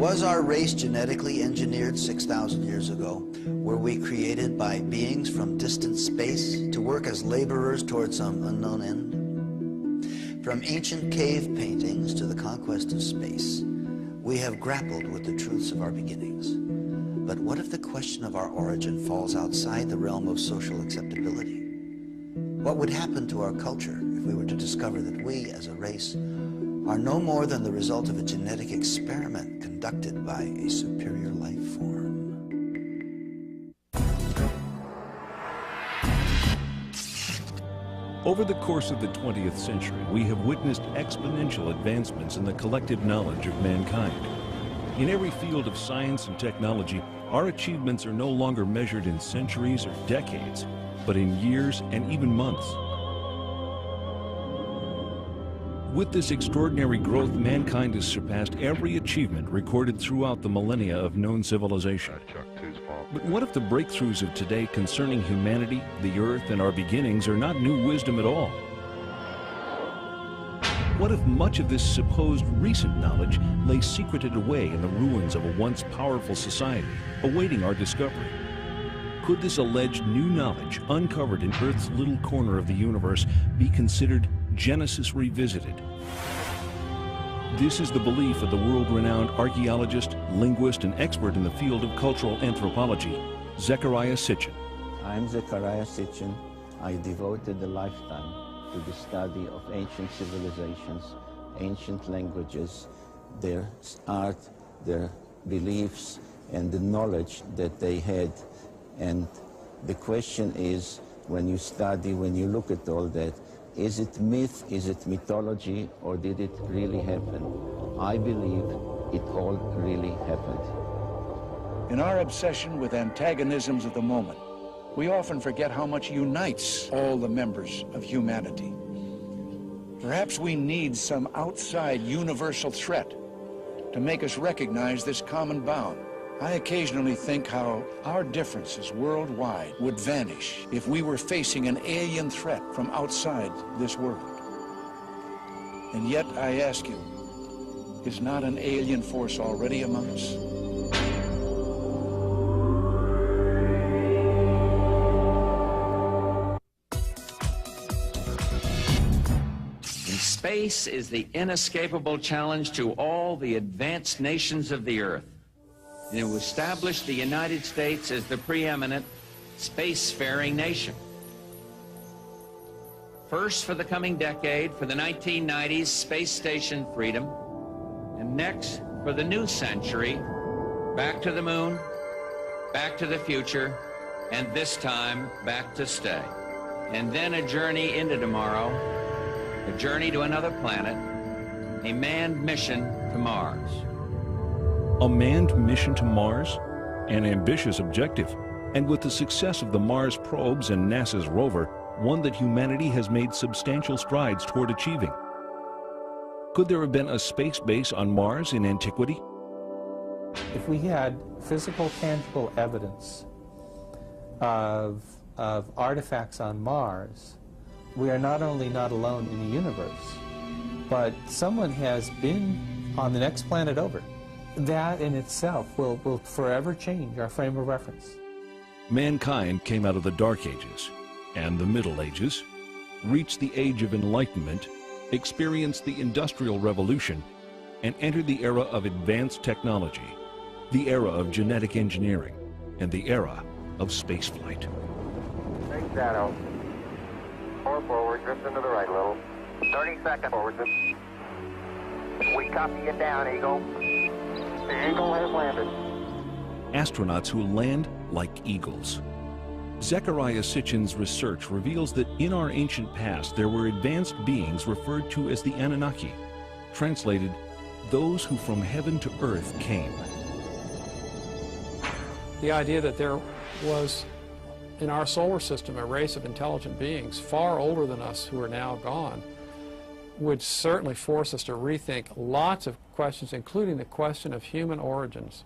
Was our race genetically engineered 6,000 years ago? Were we created by beings from distant space to work as laborers towards some unknown end? From ancient cave paintings to the conquest of space, we have grappled with the truths of our beginnings. But what if the question of our origin falls outside the realm of social acceptability? What would happen to our culture if we were to discover that we, as a race, are no more than the result of a genetic experiment conducted by a superior life form? Over the course of the 20th century, we have witnessed exponential advancements in the collective knowledge of mankind. In every field of science and technology, our achievements are no longer measured in centuries or decades, but in years and even months. With this extraordinary growth, mankind has surpassed every achievement recorded throughout the millennia of known civilization. But what if the breakthroughs of today concerning humanity, the earth, and our beginnings are not new wisdom at all? What if much of this supposed recent knowledge lay secreted away in the ruins of a once powerful society, awaiting our discovery? Could this alleged new knowledge, uncovered in Earth's little corner of the universe, be considered Genesis revisited? This is the belief of the world-renowned archaeologist, linguist, and expert in the field of cultural anthropology, Zecharia Sitchin. I'm Zecharia Sitchin. I devoted a lifetime to the study of ancient civilizations, ancient languages, their art, their beliefs, and the knowledge that they had. And the question is, when you study, when you look at all that, is it myth, is it mythology, or did it really happen? I believe it all really happened. In our obsession with antagonisms of the moment, we often forget how much unites all the members of humanity. Perhaps we need some outside universal threat to make us recognize this common bound. I occasionally think how our differences worldwide would vanish if we were facing an alien threat from outside this world. And yet, I ask you, is not an alien force already among us? Space is the inescapable challenge to all the advanced nations of the Earth. And it established the United States as the preeminent spacefaring nation. First for the coming decade, for the 1990s, space station freedom. And next, for the new century, back to the moon, back to the future, and this time, back to stay. And then a journey into tomorrow, a journey to another planet, a manned mission to Mars. A manned mission to Mars? An ambitious objective, and with the success of the Mars probes and NASA's rover, one that humanity has made substantial strides toward achieving. Could there have been a space base on Mars in antiquity? If we had physical, tangible evidence of artifacts on Mars, we are not only not alone in the universe, but someone has been on the next planet over. That in itself will forever change our frame of reference. Mankind came out of the Dark Ages and the Middle Ages, reached the Age of Enlightenment, experienced the Industrial Revolution, and entered the era of advanced technology, the era of genetic engineering, and the era of spaceflight. Big shadow. 4 forward, drift into the right a little. 30 seconds forward. We copy you down, Eagle. The Eagle has landed. Astronauts who land like eagles. Zecharia Sitchin's research reveals that in our ancient past there were advanced beings referred to as the Anunnaki, translated, those who from heaven to earth came. The idea that there was in our solar system a race of intelligent beings far older than us who are now gone would certainly force us to rethink lots of questions, including the question of human origins.